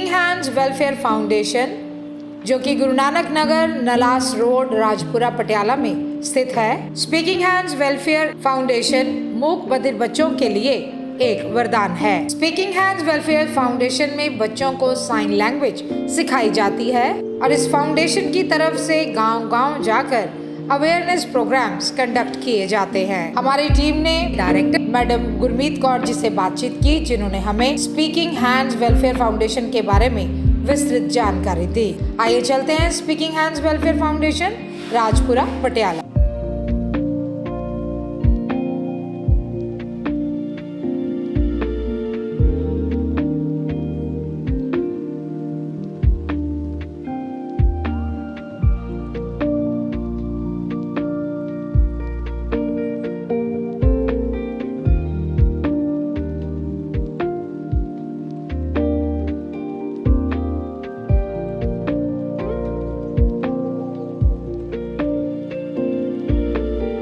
Hands welfare foundation जो कि गुरु नानक नगर, नलास road, Rajpura, Patiala में स्थित है। स्पीकिंग हैंड्स वेलफेयर फाउंडेशन मूक बधिर बच्चों के लिए एक वरदान है। स्पीकिंग हैंड्स वेलफेयर फाउंडेशन में बच्चों को साइन लैंग्वेज सिखाई जाती है और इस फाउंडेशन की तरफ से गांव-गांव जाकर अवेयरनेस प्रोग्राम्स कंडक्ट किए जाते हैं। हमारी टीम ने डायरेक्टर मैडम गुरमीत कौर जी से बातचीत की, जिन्होंने हमें स्पीकिंग हैंड्स वेलफेयर फाउंडेशन के बारे में विस्तृत जानकारी दी। आइए चलते हैं speaking hands welfare foundation, Rajpura, Patiala.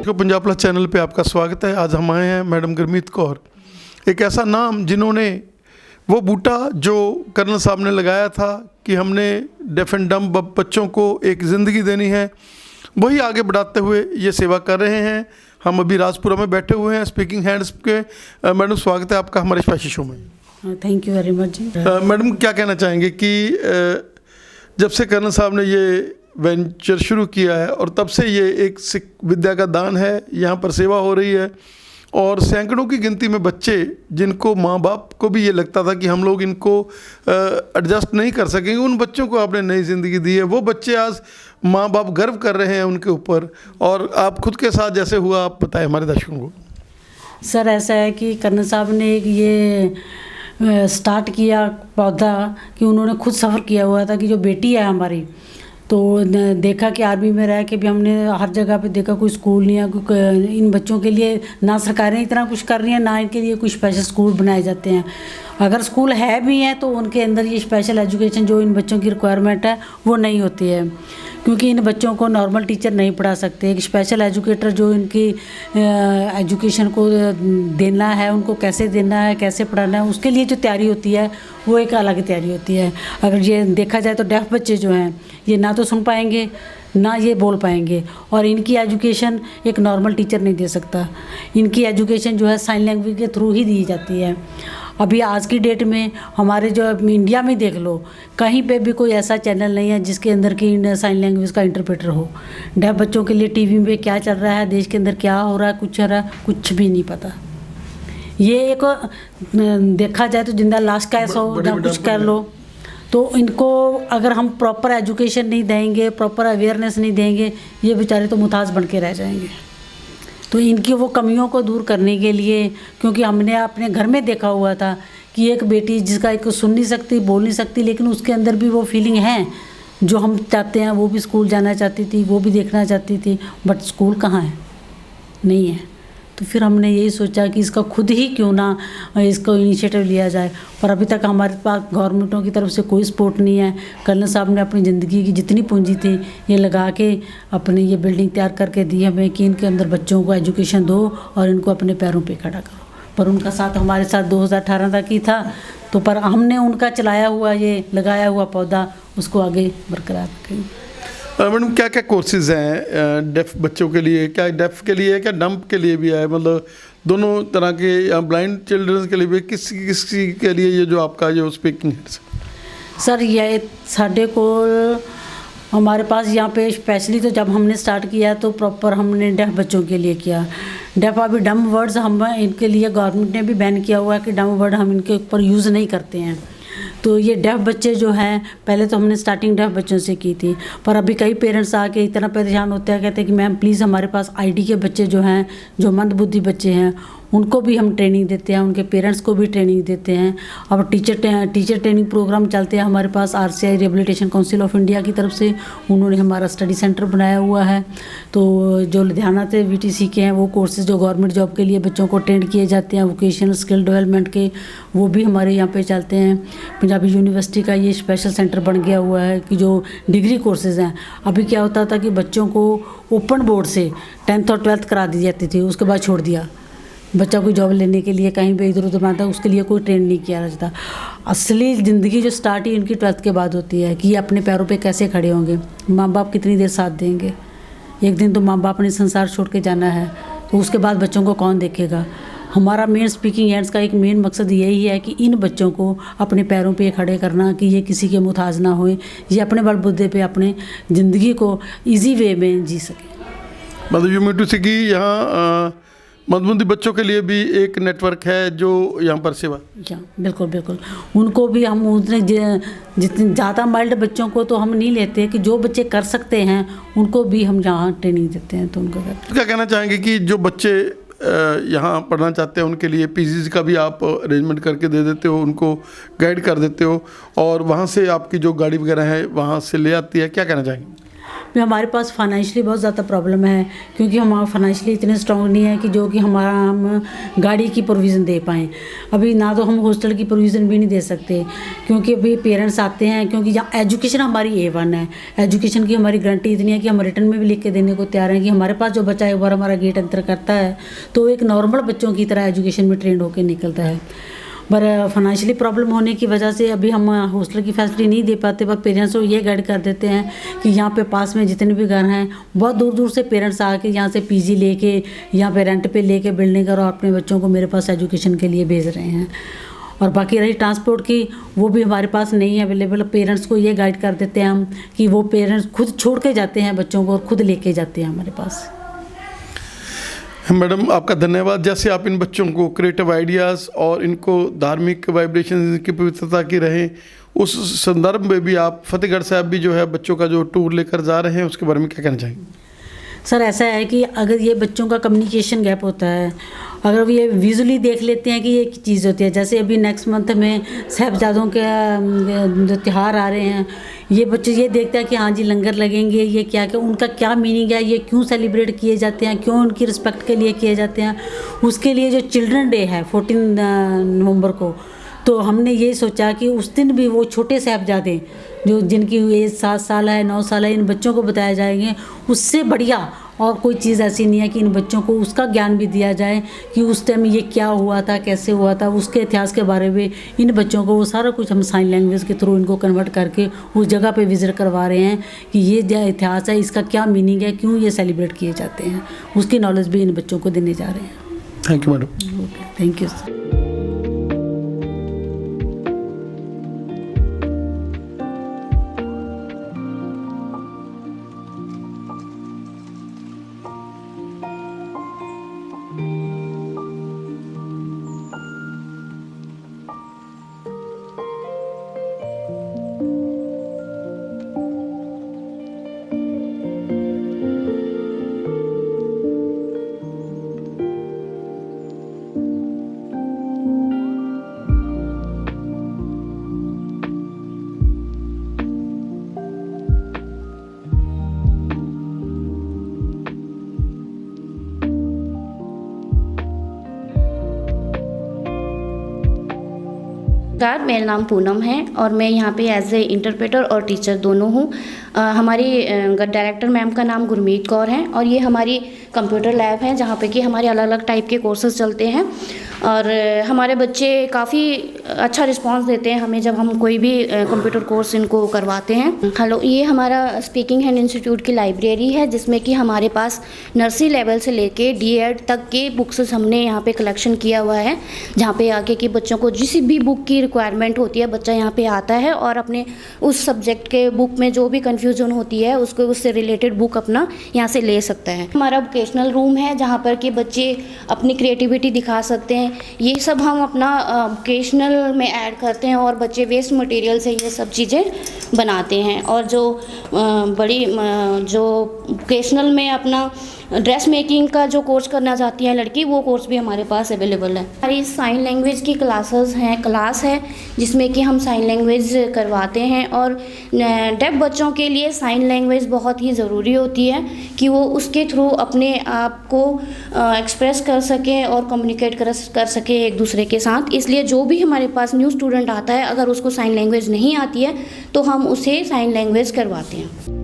Punjab plus channel पे आपका स्वागत है। आज हम आए हैं मैडम गुरमीत कौर, एक ऐसा नाम जिन्होंने वो बूटा जो कर्नल साहब ने लगाया था कि हमने डेफ एंड डम्ब बच्चों को एक ज़िंदगी देनी है, वही आगे बढ़ाते हुए ये सेवा कर रहे हैं। हम अभी राजपुरा में बैठे हुए हैं स्पीकिंग हैंड्स के। मैडम स्वागत है आपका हमारे स्पेशल शो में। थैंक यू वेरी मच जी। मैडम क्या कहना चाहेंगे कि जब से कर्नल साहब ने ये वेंचर शुरू किया है और तब से ये एक विद्या का दान है, यहाँ पर सेवा हो रही है और सैकड़ों की गिनती में बच्चे जिनको माँ बाप को भी ये लगता था कि हम लोग इनको एडजस्ट नहीं कर सकेंगे, उन बच्चों को आपने नई ज़िंदगी दी है। वो बच्चे आज माँ बाप गर्व कर रहे हैं उनके ऊपर, और आप खुद के साथ जैसे हुआ आप बताएं हमारे दर्शकों को। सर ऐसा है कि कर्नल साहब ने ये स्टार्ट किया पौधा कि उन्होंने खुद सफ़र किया हुआ था कि जो बेटी है हमारी, तो देखा कि आर्मी में रह के भी हमने हर जगह पे देखा कोई स्कूल नहीं है इन बच्चों के लिए, ना सरकारें इतना कुछ कर रही हैं, ना इनके लिए कुछ स्पेशल स्कूल बनाए जाते हैं। अगर स्कूल है भी हैं तो उनके अंदर ये स्पेशल एजुकेशन जो इन बच्चों की रिक्वायरमेंट है वो नहीं होती है, क्योंकि इन बच्चों को नॉर्मल टीचर नहीं पढ़ा सकते। एक स्पेशल एजुकेटर जो इनकी एजुकेशन को देना है, उनको कैसे देना है, कैसे पढ़ाना है, उसके लिए जो तैयारी होती है वो एक अलग तैयारी होती है। अगर ये देखा जाए तो डेफ बच्चे जो हैं ये ना तो सुन पाएंगे ना ये बोल पाएंगे, और इनकी एजुकेशन एक नॉर्मल टीचर नहीं दे सकता। इनकी एजुकेशन जो है साइन लैंग्वेज के थ्रू ही दी जाती है। अभी आज की डेट में हमारे जो इंडिया में देख लो, कहीं पे भी कोई ऐसा चैनल नहीं है जिसके अंदर की साइन लैंग्वेज का इंटरप्रेटर हो। डेफ बच्चों के लिए टीवी में क्या चल रहा है, देश के अंदर क्या हो रहा है, कुछ भी नहीं पता। ये एक देखा जाए तो जिंदा लाश का ऐसा हो या कुछ कर लो, तो इनको अगर हम प्रॉपर एजुकेशन नहीं देंगे, प्रॉपर अवेयरनेस नहीं देंगे, ये बेचारे तो मुताज बन के रह जाएंगे। तो इनकी वो कमियों को दूर करने के लिए, क्योंकि हमने अपने घर में देखा हुआ था कि एक बेटी जिसका एक सुन नहीं सकती, बोल नहीं सकती, लेकिन उसके अंदर भी वो फीलिंग है जो हम चाहते हैं। वो भी स्कूल जाना चाहती थी, वो भी देखना चाहती थी, बट स्कूल कहाँ है, नहीं है। तो फिर हमने यही सोचा कि इसका खुद ही क्यों ना इसको इनिशिएटिव लिया जाए, पर अभी तक हमारे पास गवर्नमेंटों की तरफ से कोई सपोर्ट नहीं है। कर्नल साहब ने अपनी ज़िंदगी की जितनी पूंजी थी ये लगा के अपनी ये बिल्डिंग तैयार करके दी हमें कि इनके अंदर बच्चों को एजुकेशन दो और इनको अपने पैरों पे खड़ा करो। पर उनका साथ हमारे साथ 2018 तक ही था, तो पर हमने उनका चलाया हुआ ये लगाया हुआ पौधा उसको आगे बरकरार रखें। मैडम क्या क्या कोर्सेज हैं डेफ बच्चों के लिए? क्या डेफ के लिए क्या डम्प के लिए भी है, मतलब दोनों तरह के, या ब्लाइंड चिल्ड्रंस के लिए भी, किसी के लिए ये जो आपका जो स्पीकिंग है? सर ये साढ़े को हमारे पास यहाँ पे स्पेशली तो जब हमने स्टार्ट किया तो प्रॉपर हमने डेफ बच्चों के लिए किया। डेफ अभी डम वर्ड्स हम इनके लिए गवर्नमेंट ने भी बैन किया हुआ है कि डम वर्ड हम इनके ऊपर यूज़ नहीं करते हैं। तो ये डेफ बच्चे जो हैं, पहले तो हमने स्टार्टिंग डेफ बच्चों से की थी, पर अभी कई पेरेंट्स आके इतना परेशान होते हैं, कहते हैं कि मैम प्लीज़ हमारे पास आईडी के बच्चे जो हैं, जो मंदबुद्धि बच्चे हैं, उनको भी हम ट्रेनिंग देते हैं, उनके पेरेंट्स को भी ट्रेनिंग देते हैं। अब टीचर ट्रेनिंग प्रोग्राम चलते हैं हमारे पास RCI rehabilitation council of India की तरफ से। उन्होंने हमारा स्टडी सेंटर बनाया हुआ है। तो जो लुधियाना से VTC के हैं वो कोर्सेज जो गवर्नमेंट जॉब के लिए बच्चों को ट्रेंड किए जाते हैं, वोकेशनल स्किल डेवलपमेंट के, वो भी हमारे यहाँ पे चलते हैं। पंजाबी यूनिवर्सिटी का ये स्पेशल सेंटर बन गया हुआ है कि जो डिग्री कोर्सेज़ हैं, अभी क्या होता था कि बच्चों को ओपन बोर्ड से 10th और 12th करा दी जाती थी, उसके बाद छोड़ दिया। बच्चा कोई जॉब लेने के लिए कहीं पे इधर उधर भागता है, उसके लिए कोई ट्रेन नहीं किया जाता। असली ज़िंदगी जो स्टार्ट ही उनकी 12th के बाद होती है कि ये अपने पैरों पे कैसे खड़े होंगे, माँ बाप कितनी देर साथ देंगे। एक दिन तो माँ बाप ने संसार छोड़ के जाना है, तो उसके बाद बच्चों को कौन देखेगा। हमारा मेन स्पीकिंग हैंड्स का एक मेन मकसद यही है कि इन बच्चों को अपने पैरों पे खड़े करना, कि ये किसी के मुताज ना होए, ये अपने बलबूते पे अपने ज़िंदगी को इजी वे में जी सके। मतलब यू मीन टू से कि यहाँ मंदबुद्ध बच्चों के लिए भी एक नेटवर्क है जो यहाँ पर सेवा। क्या बिल्कुल बिल्कुल, उनको भी हम उतने जितने ज़्यादा माइल्ड बच्चों को तो हम नहीं लेते, कि जो बच्चे कर सकते हैं उनको भी हम यहाँ ट्रेनिंग देते हैं। तो उनको क्या कहना चाहेंगे कि जो बच्चे यहाँ पढ़ना चाहते हैं उनके लिए पीजीज का भी आप अरेंजमेंट करके दे देते हो, उनको गाइड कर देते हो, और वहाँ से आपकी जो गाड़ी वगैरह है वहाँ से ले आती है, क्या कहना चाहेंगे? हमारे पास फाइनेंशियली बहुत ज़्यादा प्रॉब्लम है, क्योंकि हमारा फाइनेंशियली इतने स्ट्रॉन्ग नहीं है कि जो कि हम गाड़ी की प्रोविज़न दे पाएँ। अभी ना तो हम हॉस्टल की प्रोविज़न भी नहीं दे सकते, क्योंकि अभी पेरेंट्स आते हैं, क्योंकि यहाँ एजुकेशन हमारी A1 है। एजुकेशन की हमारी गारंटी इतनी है कि हम रिटर्न में भी लिख के देने को तैयार हैं कि हमारे पास जो बच्चा एक बार हमारा गेट अंतर करता है तो एक नॉर्मल बच्चों की तरह एजुकेशन में ट्रेंड होकर निकलता है। पर फाइनेंशियली प्रॉब्लम होने की वजह से अभी हम हॉस्टल की फैसिलिटी नहीं दे पाते, पर पेरेंट्स को ये गाइड कर देते हैं कि यहाँ पे पास में जितने भी घर हैं, बहुत दूर दूर से पेरेंट्स आके यहाँ से पीजी लेके यहाँ पे रेंट पे लेके बिल्डिंग और अपने बच्चों को मेरे पास एजुकेशन के लिए भेज रहे हैं। और बाकी रही ट्रांसपोर्ट की, वो भी हमारे पास नहीं है अवेलेबल। पेरेंट्स को ये गाइड कर देते हैं हम कि वो पेरेंट्स खुद छोड़ के जाते हैं बच्चों को और खुद लेके जाते हैं हमारे पास। मैडम आपका धन्यवाद। जैसे आप इन बच्चों को क्रिएटिव आइडियाज़ और इनको धार्मिक वाइब्रेशन की पवित्रता की रहें, उस संदर्भ में भी आप फतेहगढ़ साहब भी जो है बच्चों का जो टूर लेकर जा रहे हैं, उसके बारे में क्या कहना चाहेंगे? सर ऐसा है कि अगर ये बच्चों का कम्युनिकेशन गैप होता है, अगर ये विजुअली देख लेते हैं कि ये एक चीज़ होती है, जैसे अभी नेक्स्ट मंथ में साहिबजादों के जो त्यौहार आ रहे हैं, ये बच्चे ये देखते हैं कि हाँ जी लंगर लगेंगे, ये क्या क्या उनका क्या मीनिंग है, ये क्यों सेलिब्रेट किए जाते हैं, क्यों उनकी रिस्पेक्ट के लिए किए जाते हैं। उसके लिए जो चिल्ड्रन डे है 14 नवंबर को, तो हमने ये सोचा कि उस दिन भी वो छोटे साहिबजादे जो जिनकी एज 7 साल है 9 साल है, इन बच्चों को बताए जाएंगे। उससे बढ़िया और कोई चीज़ ऐसी नहीं है कि इन बच्चों को उसका ज्ञान भी दिया जाए कि उस टाइम ये क्या हुआ था, कैसे हुआ था, उसके इतिहास के बारे में इन बच्चों को वो सारा कुछ हम साइन लैंग्वेज के थ्रू इनको कन्वर्ट करके उस जगह पे विजिट करवा रहे हैं कि ये जो इतिहास है इसका क्या मीनिंग है, क्यों ये सेलिब्रेट किए जाते हैं, उसकी नॉलेज भी इन बच्चों को देने जा रहे हैं। Thank you madam. Thank you sir. नमस्कार, मेरा नाम पूनम है और मैं यहाँ पे एज ए इंटरप्रेटर और टीचर दोनों हूँ। हमारी डायरेक्टर मैम का नाम गुरमीत कौर है और ये हमारी कंप्यूटर लैब है जहाँ पे कि हमारे अलग अलग टाइप के कोर्सेज चलते हैं और हमारे बच्चे काफ़ी अच्छा रिस्पांस देते हैं हमें जब हम कोई भी कंप्यूटर कोर्स इनको करवाते हैं। हेलो, ये हमारा स्पीकिंग हैंड इंस्टीट्यूट की लाइब्रेरी है जिसमें कि हमारे पास नर्सरी लेवल से लेके D.Ed तक के बुक्स हमने यहाँ पे कलेक्शन किया हुआ है, जहाँ पे आके कि बच्चों को जिस भी बुक की रिक्वायरमेंट होती है बच्चा यहाँ पे आता है और अपने उस सब्जेक्ट के बुक में जो भी कन्फ्यूजन होती है उसको उससे रिलेटेड बुक अपना यहाँ से ले सकता है। हमारा वोकेशनल रूम है जहाँ पर कि बच्चे अपनी क्रिएटिविटी दिखा सकते हैं। ये सब हम अपना वोकेशनल में ऐड करते हैं और बच्चे वेस्ट मटेरियल से ये सब चीज़ें बनाते हैं। और जो जो वोकेशनल में अपना ड्रेस मेकिंग का जो कोर्स करना चाहती है लड़की, वो कोर्स भी हमारे पास अवेलेबल है। हमारी साइन लैंग्वेज की क्लास है जिसमें कि हम साइन लैंग्वेज करवाते हैं और डेफ बच्चों के लिए साइन लैंग्वेज बहुत ही ज़रूरी होती है कि वो उसके थ्रू अपने आप को एक्सप्रेस कर सकें और कम्युनिकेट कर सकें एक दूसरे के साथ। इसलिए जो भी हमारे पास न्यू स्टूडेंट आता है अगर उसको साइन लैंग्वेज नहीं आती है तो हम उसे साइन लैंग्वेज करवाते हैं।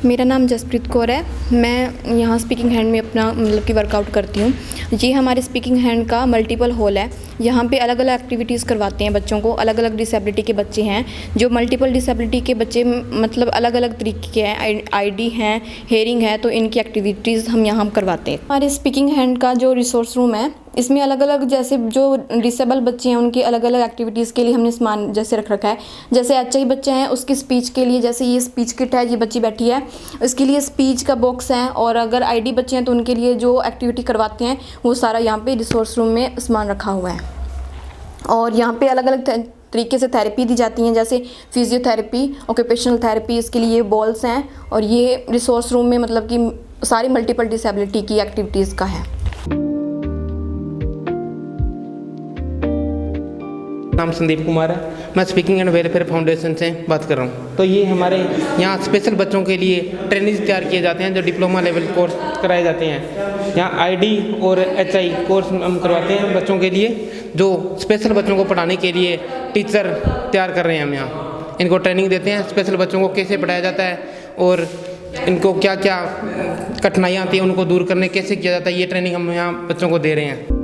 मेरा नाम जसप्रीत कौर है। मैं यहाँ स्पीकिंग हैंड में अपना मतलब कि वर्कआउट करती हूँ। ये हमारे स्पीकिंग हैंड का मल्टीपल हॉल है। यहाँ पे अलग अलग एक्टिविटीज़ करवाते हैं बच्चों को। अलग अलग डिसेबिलिटी के बच्चे हैं, जो मल्टीपल डिसेबिलिटी के बच्चे मतलब अलग अलग तरीके के हैं, आईडी हैं, हेयरिंग है, तो इनकी एक्टिविटीज़ हम यहाँ करवाते हैं। हमारे स्पीकिंग हैंड का जो रिसोर्स रूम है, इसमें अलग अलग जैसे जो डिसेबल बच्चे हैं उनकी अलग अलग एक्टिविटीज़ के लिए हमने सामान जैसे रख रखा है। जैसे HI बच्चे हैं उसकी स्पीच के लिए जैसे ये स्पीच किट है, ये बच्ची बैठी है, इसके लिए स्पीच का बॉक्स है। और अगर ID बच्चे हैं तो उनके लिए जो एक्टिविटी करवाते हैं वो सारा यहाँ पे रिसोर्स रूम में सामान रखा हुआ है। और यहाँ पे अलग अलग तरीके से थेरेपी दी जाती हैं, जैसे फिजियोथेरेपी, ऑक्यूपेशनल थेरेपी, इसके लिए बॉल्स हैं। और ये रिसोर्स रूम में मतलब कि सारी मल्टीपल डिसेबिलिटी की एक्टिविटीज़ का है। नाम संदीप कुमार है। मैं स्पीकिंग एंड वेलफेयर फाउंडेशन से बात कर रहा हूँ। तो ये हमारे यहाँ स्पेशल बच्चों के लिए ट्रेनिंग तैयार किए जाते हैं, जो डिप्लोमा लेवल कोर्स कराए जाते हैं। यहाँ ID और HI कोर्स हम करवाते हैं बच्चों के लिए, जो स्पेशल बच्चों को पढ़ाने के लिए टीचर तैयार कर रहे हैं। हम यहाँ इनको ट्रेनिंग देते हैं, स्पेशल बच्चों को कैसे पढ़ाया जाता है और इनको क्या क्या कठिनाइयाँ आती हैं उनको दूर करने कैसे किया जाता है, ये ट्रेनिंग हम यहाँ बच्चों को दे रहे हैं।